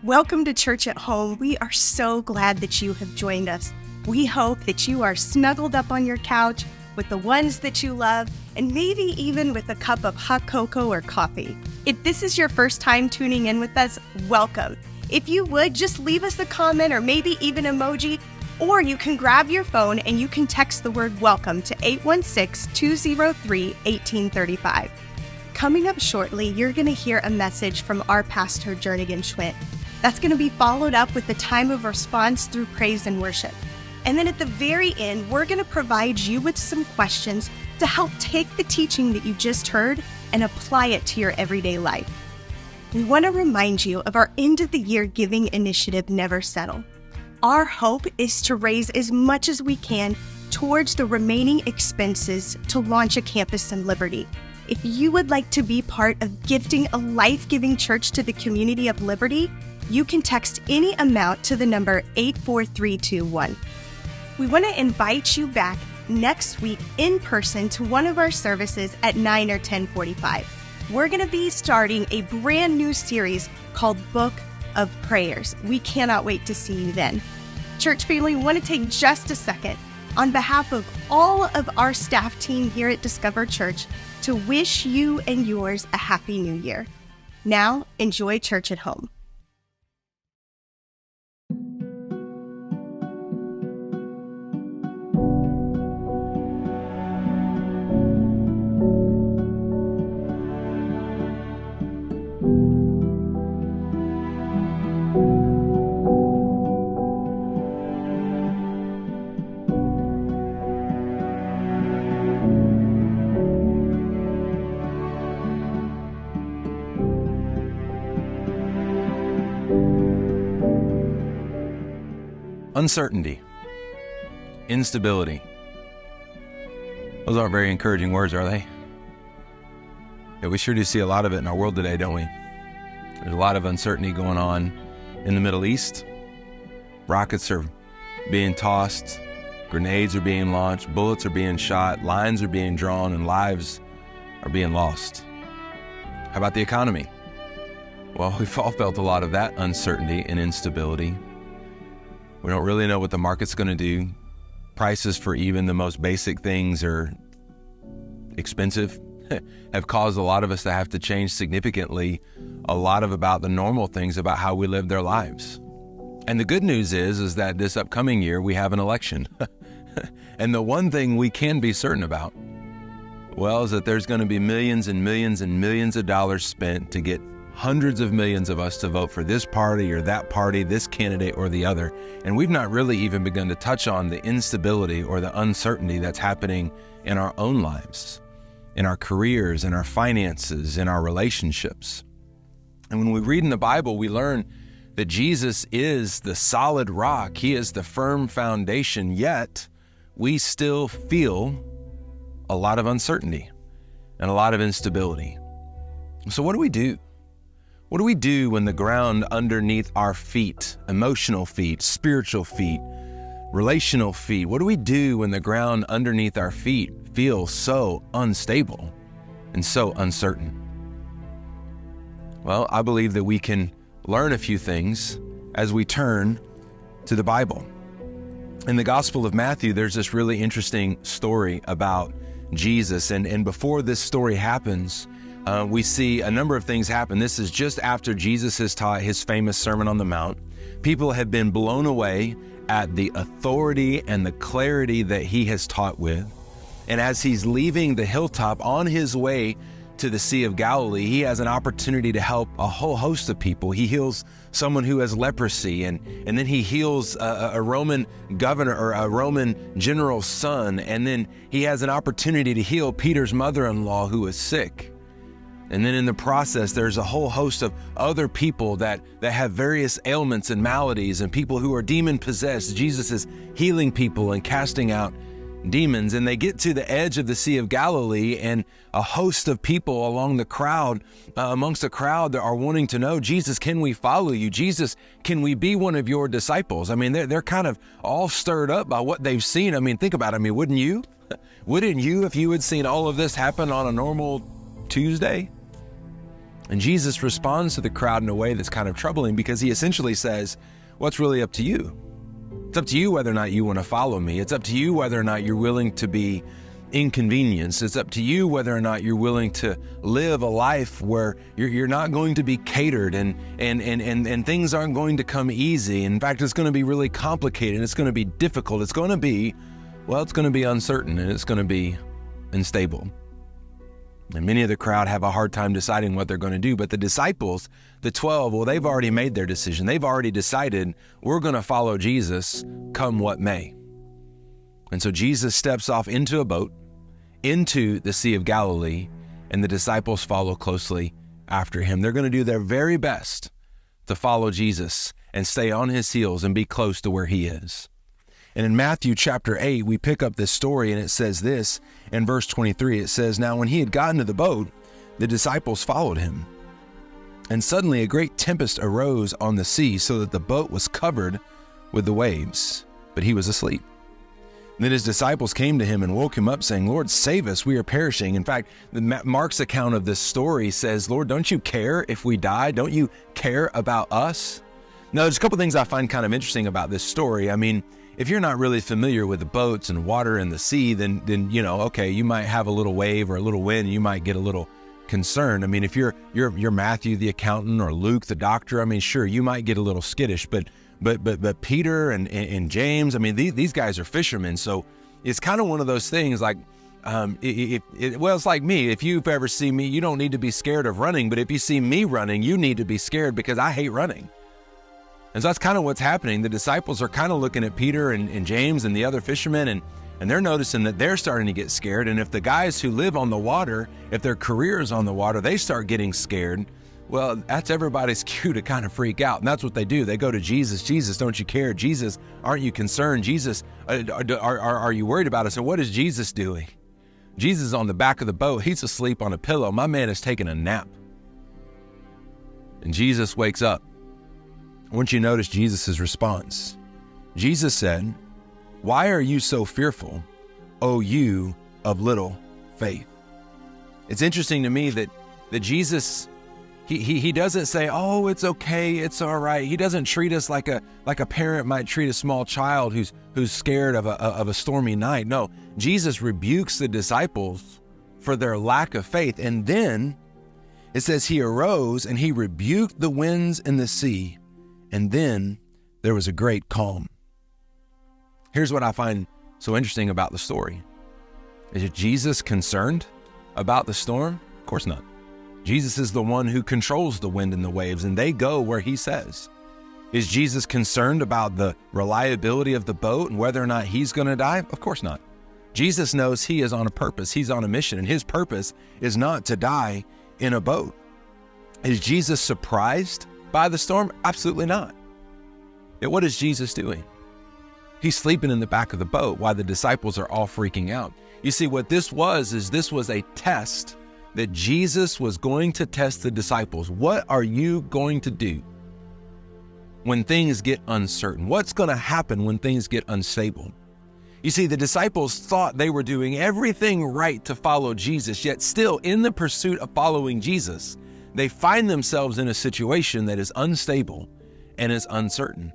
Welcome to Church at Home. We are so glad that you have joined us. We hope that you are snuggled up on your couch with the ones that you love, and maybe even with a cup of hot cocoa or coffee. If this is your first time tuning in with us, welcome. If you would, just leave us a comment or maybe even emoji, or you can grab your phone and you can text the word welcome to 816-203-1835. Coming up shortly, you're going to hear a message from our pastor, Jernigan Schwint. That's going to be followed up with the time of response through praise and worship. And then at the very end, we're going to provide you with some questions to help take the teaching that you just heard and apply it to your everyday life. We want to remind you of our end of the year giving initiative, Never Settle. Our hope is to raise as much as we can towards the remaining expenses to launch a campus in Liberty. If you would like to be part of gifting a life-giving church to the community of Liberty, you can text any amount to the number 84321. We want to invite you back next week in person to one of our services at 9 or 10:45. We're going to be starting a brand new series called Book of Prayers. We cannot wait to see you then. Church family, we want to take just a second on behalf of all of our staff team here at Discover Church to wish you and yours a happy new year. Now, enjoy Church at Home. Uncertainty, instability. Those aren't very encouraging words, are they? Yeah, we sure do see a lot of it in our world today, don't we? There's a lot of uncertainty going on in the Middle East. Rockets are being tossed, grenades are being launched, bullets are being shot, lines are being drawn, and lives are being lost. How about the economy? Well, we've all felt a lot of that uncertainty and instability. We don't really know what the market's going to do. Prices for even the most basic things are expensive, have caused a lot of us to have to change significantly a lot of about the normal things about how we live their lives. And the good news is that this upcoming year we have an election. And the one thing we can be certain about, well, is that there's going to be millions and millions and millions of dollars spent to get hundreds of millions of us to vote for this party or that party, this candidate or the other. And we've not really even begun to touch on the instability or the uncertainty that's happening in our own lives, in our careers, in our finances, in our relationships. And when we read in the Bible, we learn that Jesus is the solid rock. He is the firm foundation, yet we still feel a lot of uncertainty and a lot of instability. So what do we do? What do we do when the ground underneath our feet, emotional feet, spiritual feet, relational feet, what do we do when the ground underneath our feet feels so unstable and so uncertain? Well, I believe that we can learn a few things as we turn to the Bible. In the Gospel of Matthew, there's this really interesting story about Jesus. And before this story happens, we see a number of things happen. This is just after Jesus has taught his famous Sermon on the Mount. People have been blown away at the authority and the clarity that he has taught with. And as he's leaving the hilltop on his way to the Sea of Galilee, he has an opportunity to help a whole host of people. He heals someone who has leprosy, and then he heals a Roman governor or a Roman general's son, and then he has an opportunity to heal Peter's mother-in-law who is sick. And then in the process, there's a whole host of other people that have various ailments and maladies, and people who are demon-possessed. Jesus is healing people and casting out demons. And they get to the edge of the Sea of Galilee, and a host of people amongst the crowd that are wanting to know, Jesus, can we follow you? Jesus, can we be one of your disciples? I mean, they're kind of all stirred up by what they've seen. I mean, think about it. I mean, wouldn't you? Wouldn't you if you had seen all of this happen on a normal Tuesday? And Jesus responds to the crowd in a way that's kind of troubling, because he essentially says, well, it's really up to you. It's up to you whether or not you want to follow me. It's up to you whether or not you're willing to be inconvenienced. It's up to you whether or not you're willing to live a life where you're not going to be catered and things aren't going to come easy. In fact, it's going to be really complicated. It's going to be difficult. It's going to be uncertain, and it's going to be unstable. And many of the crowd have a hard time deciding what they're going to do. But the disciples, the 12, well, they've already made their decision. They've already decided, we're going to follow Jesus come what may. And so Jesus steps off into a boat, into the Sea of Galilee, and the disciples follow closely after him. They're going to do their very best to follow Jesus and stay on his heels and be close to where he is. And in Matthew chapter 8, we pick up this story, and it says this in verse 23. It says, now when he had gotten to the boat, the disciples followed him. And suddenly a great tempest arose on the sea, so that the boat was covered with the waves, but he was asleep. And then his disciples came to him and woke him up, saying, Lord, save us, we are perishing. In fact, Mark's account of this story says, Lord, don't you care if we die? Don't you care about us? Now, there's a couple things I find kind of interesting about this story. I mean, if you're not really familiar with the boats and water and the sea, then okay, you might have a little wave or a little wind, and you might get a little concerned. I mean, if you're Matthew the accountant or Luke the doctor, I mean, sure, you might get a little skittish, but Peter and James, I mean, these guys are fishermen, so it's kind of one of those things like, it's like me. If you've ever seen me, you don't need to be scared of running, but if you see me running, you need to be scared, because I hate running. And so that's kind of what's happening. The disciples are kind of looking at Peter and James and the other fishermen, and they're noticing that they're starting to get scared. And if the guys who live on the water, if their career is on the water, they start getting scared, well, that's everybody's cue to kind of freak out. And that's what they do. They go to Jesus. Jesus, don't you care? Jesus, aren't you concerned? Jesus, are you worried about us? And what is Jesus doing? Jesus is on the back of the boat. He's asleep on a pillow. My man is taking a nap. And Jesus wakes up. I want you to notice Jesus' response. Jesus said, why are you so fearful, O you of little faith? It's interesting to me that Jesus, he doesn't say, oh, it's okay, it's all right. He doesn't treat us like a parent might treat a small child who's scared of a stormy night. No, Jesus rebukes the disciples for their lack of faith. And then it says he arose and he rebuked the winds and the sea, and then there was a great calm. Here's what I find so interesting about the story. Is Jesus concerned about the storm? Of course not. Jesus is the one who controls the wind and the waves, and they go where he says. Is Jesus concerned about the reliability of the boat and whether or not he's going to die? Of course not. Jesus knows he is on a purpose. He's on a mission, and his purpose is not to die in a boat. Is Jesus surprised by the storm? Absolutely not. Yet what is Jesus doing? He's sleeping in the back of the boat while the disciples are all freaking out. You see, what this was a test that Jesus was going to test the disciples. What are you going to do when things get uncertain? What's going to happen when things get unstable? You see, the disciples thought they were doing everything right to follow Jesus, yet still in the pursuit of following Jesus, they find themselves in a situation that is unstable and is uncertain.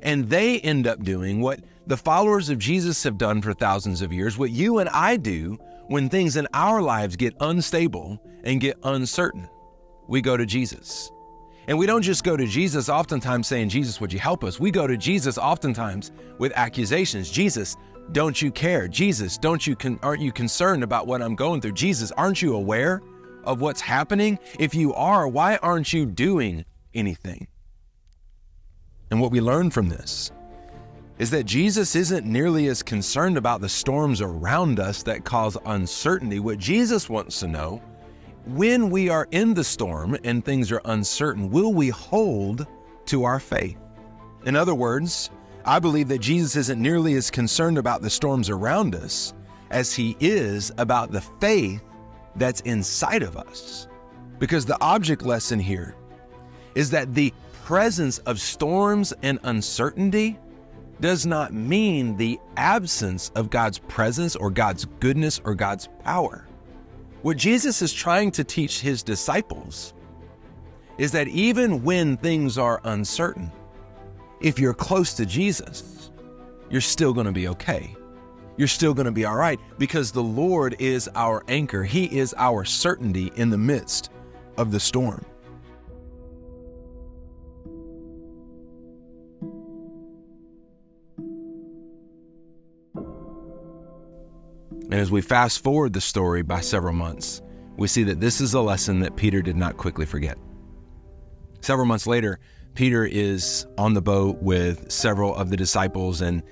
And they end up doing what the followers of Jesus have done for thousands of years, what you and I do when things in our lives get unstable and get uncertain. We go to Jesus. And we don't just go to Jesus oftentimes saying, Jesus, would you help us? We go to Jesus oftentimes with accusations. Jesus, don't you care? Jesus, aren't you concerned about what I'm going through? Jesus, aren't you aware of what's happening? If you are, why aren't you doing anything? And what we learn from this is that Jesus isn't nearly as concerned about the storms around us that cause uncertainty. What Jesus wants to know, when we are in the storm and things are uncertain, will we hold to our faith? In other words, I believe that Jesus isn't nearly as concerned about the storms around us as he is about the faith that's inside of us. Because the object lesson here is that the presence of storms and uncertainty does not mean the absence of God's presence or God's goodness or God's power. What Jesus is trying to teach his disciples is that even when things are uncertain, if you're close to Jesus, you're still going to be okay. You're still going to be all right because the Lord is our anchor. He is our certainty in the midst of the storm. And as we fast forward the story by several months, we see that this is a lesson that Peter did not quickly forget. Several months later, Peter is on the boat with several of the disciples, and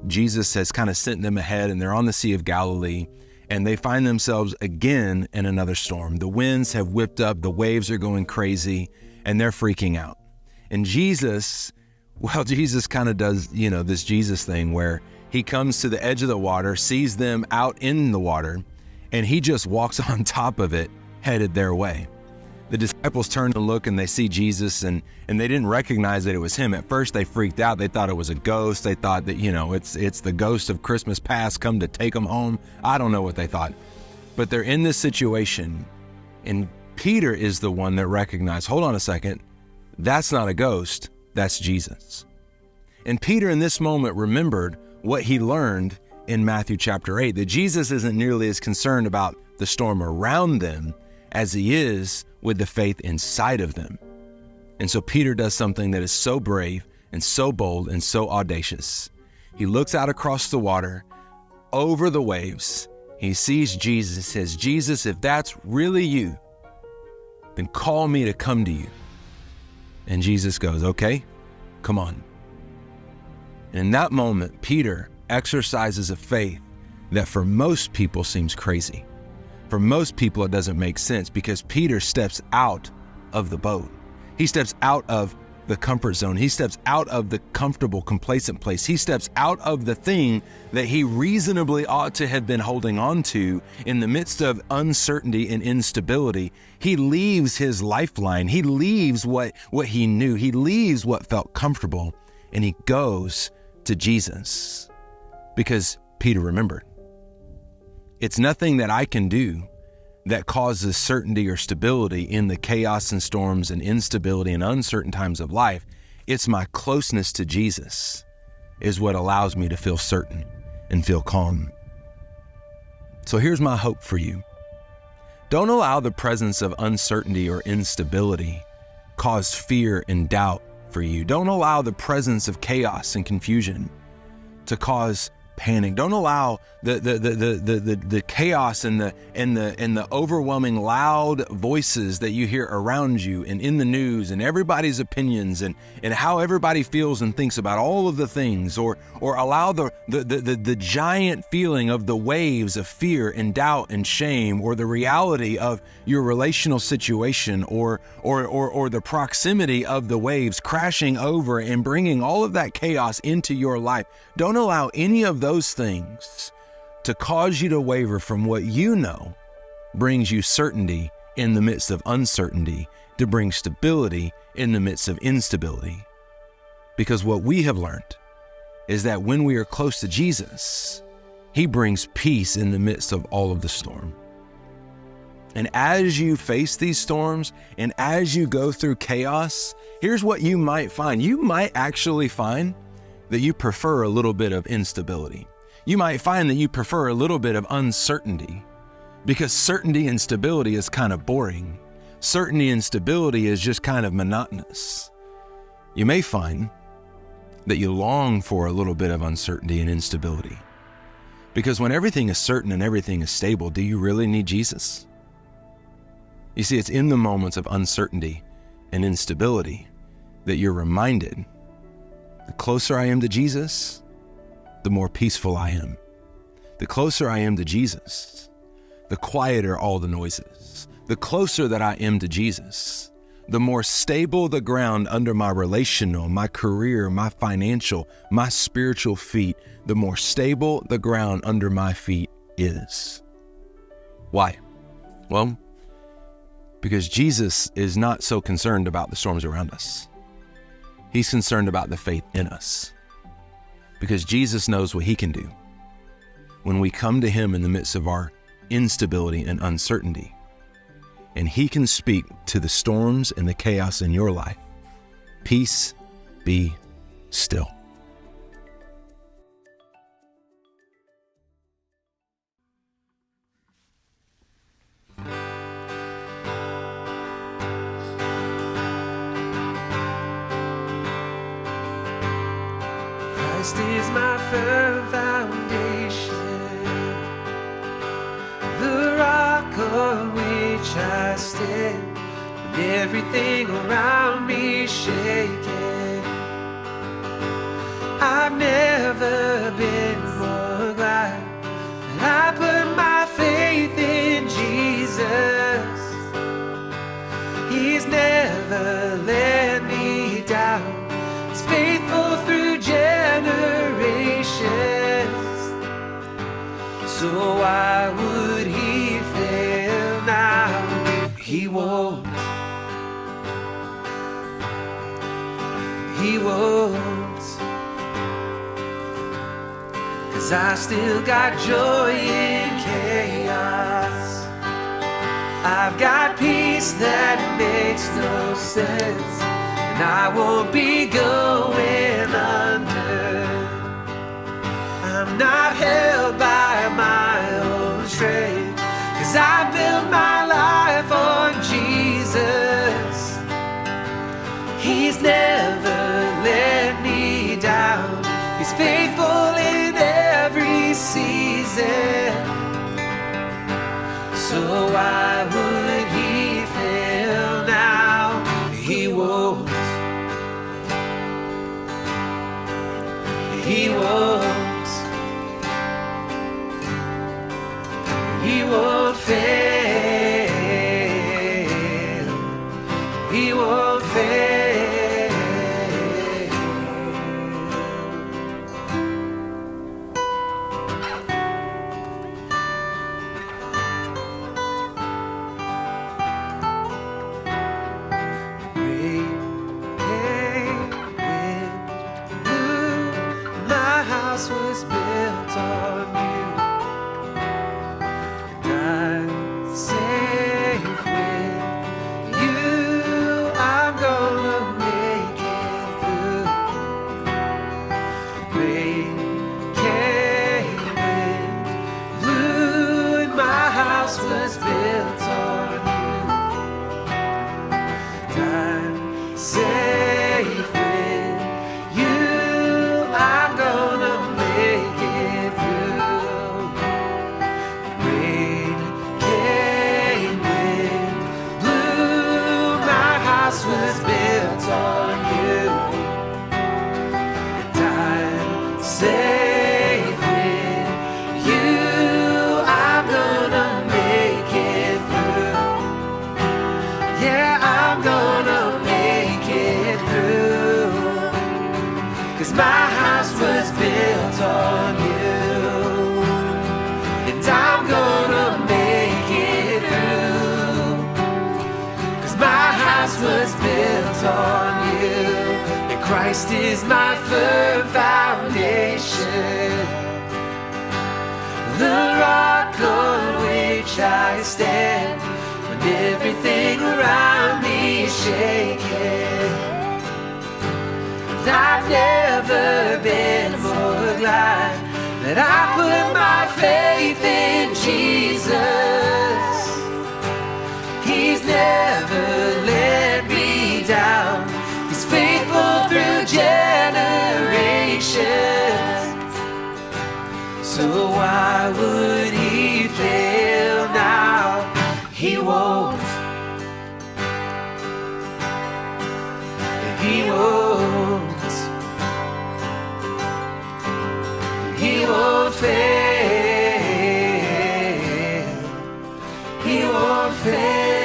Jesus has kind of sent them ahead, and they're on the Sea of Galilee, and they find themselves again in another storm. The winds have whipped up, the waves are going crazy, and they're freaking out. And Jesus kind of does, this Jesus thing where he comes to the edge of the water, sees them out in the water, and he just walks on top of it, headed their way. The disciples turn and look, and they see Jesus, and they didn't recognize that it was him. At first, they freaked out. They thought it was a ghost. They thought that, it's the ghost of Christmas past come to take them home. I don't know what they thought. But they're in this situation, and Peter is the one that recognized, hold on a second, that's not a ghost, that's Jesus. And Peter in this moment remembered what he learned in Matthew chapter 8, that Jesus isn't nearly as concerned about the storm around them as he is with the faith inside of them. And so Peter does something that is so brave and so bold and so audacious. He looks out across the water, over the waves. He sees Jesus, says, Jesus, if that's really you, then call me to come to you. And Jesus goes, okay, come on. And in that moment, Peter exercises a faith that for most people seems crazy. For most people, it doesn't make sense because Peter steps out of the boat. He steps out of the comfort zone. He steps out of the comfortable, complacent place. He steps out of the thing that he reasonably ought to have been holding on to in the midst of uncertainty and instability. He leaves his lifeline. He leaves what he knew. He leaves what felt comfortable, and he goes to Jesus because Peter remembered. It's nothing that I can do that causes certainty or stability in the chaos and storms and instability and uncertain times of life. It's my closeness to Jesus is what allows me to feel certain and feel calm. So here's my hope for you. Don't allow the presence of uncertainty or instability cause fear and doubt for you. Don't allow the presence of chaos and confusion to cause panic. Don't allow the chaos and the overwhelming loud voices that you hear around you and in the news and everybody's opinions and how everybody feels and thinks about all of the things, or allow the giant feeling of the waves of fear and doubt and shame, or the reality of your relational situation, or the proximity of the waves crashing over and bringing all of that chaos into your life. Don't allow any of those things to cause you to waver from what you know brings you certainty in the midst of uncertainty, to bring stability in the midst of instability. Because what we have learned is that when we are close to Jesus, he brings peace in the midst of all of the storm. And as you face these storms and as you go through chaos, here's what you might find. You might actually find that you prefer a little bit of instability. You might find that you prefer a little bit of uncertainty, because certainty and stability is kind of boring. Certainty and stability is just kind of monotonous. You may find that you long for a little bit of uncertainty and instability, because when everything is certain and everything is stable, do you really need Jesus? You see, it's in the moments of uncertainty and instability that you're reminded, the closer I am to Jesus, the more peaceful I am. The closer I am to Jesus, the quieter all the noises. The closer that I am to Jesus, the more stable the ground under my relational, my career, my financial, my spiritual feet, the more stable the ground under my feet is. Why? Well, because Jesus is not so concerned about the storms around us. He's concerned about the faith in us, because Jesus knows what he can do when we come to him in the midst of our instability and uncertainty. and He can speak to the storms and the chaos in your life. Peace, be still. Christ is my firm foundation, the rock on which I stand, when everything around me is shaking. I've never been more glad that I put my faith in Jesus. He's never let me down. He's faithful through generations. So why would He fail now? He won't. He won't. 'Cause I still got joy in chaos. I've got peace that makes no sense, and I won't be going under. I'm not held by my own strength, 'cause I built my life on Jesus. He's never let me down. He's faithful in every season. So why would He fail now? He won't. He won't. He won't fail. He won't fail. Was built on you, and I'm safe with you. I'm gonna make it through. Rain came, wind blew, and my house was built on you. And I'm safe with you. I'm gonna make it through. Rain came, wind blew, my house was built on you. And I'm safe with you. I'm gonna make it through. Yeah, I'm gonna make it through. 'Cause my house was built on you, and I'm gonna make it through. 'Cause my house was built on you, and Christ is my firm foundation, the rock on which I stand, when everything around me is shaking. I've never been more glad that I put my faith in Jesus. He's never let me down. He's faithful through generations. So why would He fail now? He won't. He won't. He won't fail. He won't fail.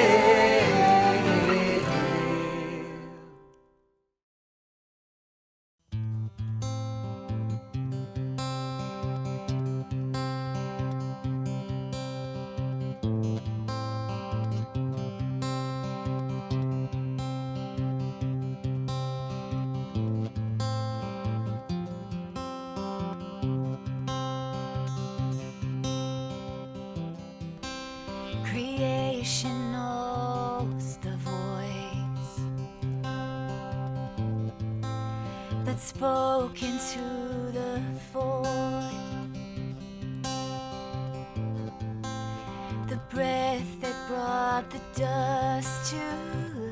Creation that spoke into the void, the breath that brought the dust to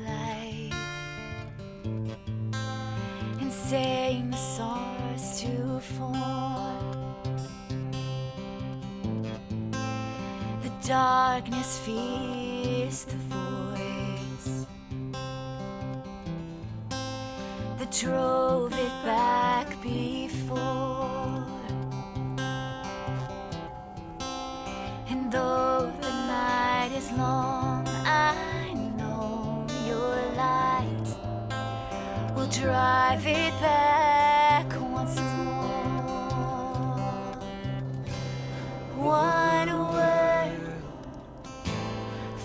life, and sang the stars to form. The darkness fears the voice that drove it back before. And though the night is long, I know your light will drive it back once more. One word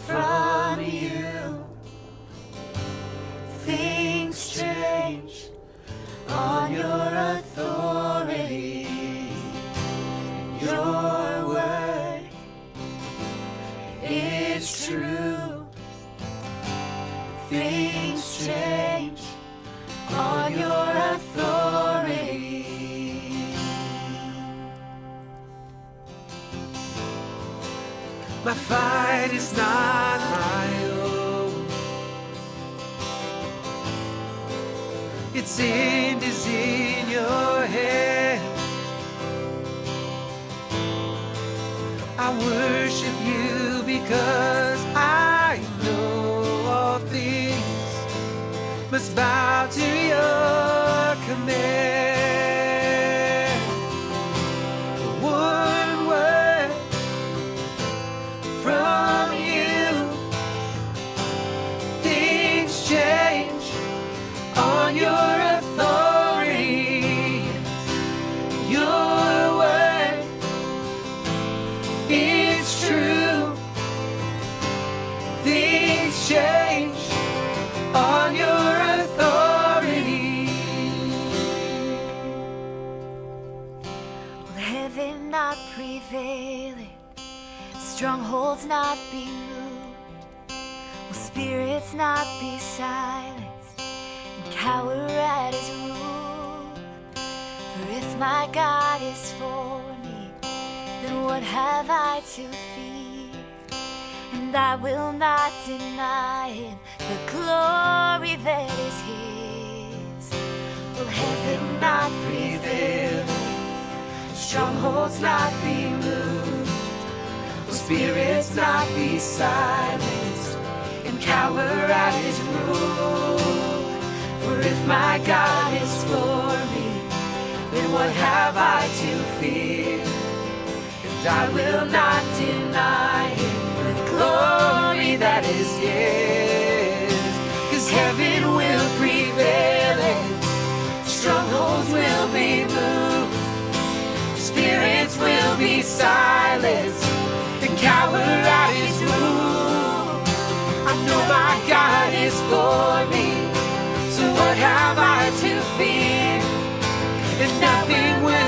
from you, things change on your authority. Your word is true. Things change on your authority. My fight is not my own. Its end is in your hand. I worship you because I know all things must bow to your command. One word from you, things change on your authority. Your word is true. Things change on your authority. Will heaven not prevailing? Strongholds not be moved? Will spirits not be silenced and cower at his rule? For if my God is for me, then what have I to fear? And I will not deny him the glory that is his. Will heaven not prevail? Strongholds not be moved? Will spirits not be silenced and cower at his rule? For if my God is for me, then what have I to fear? And I will not deny him the glory that is his. 'Cause heaven will prevail and strongholds will be moved. Spirits will be silenced and cower at his rule. I know my God is for me, so what have I to fear? And nothing will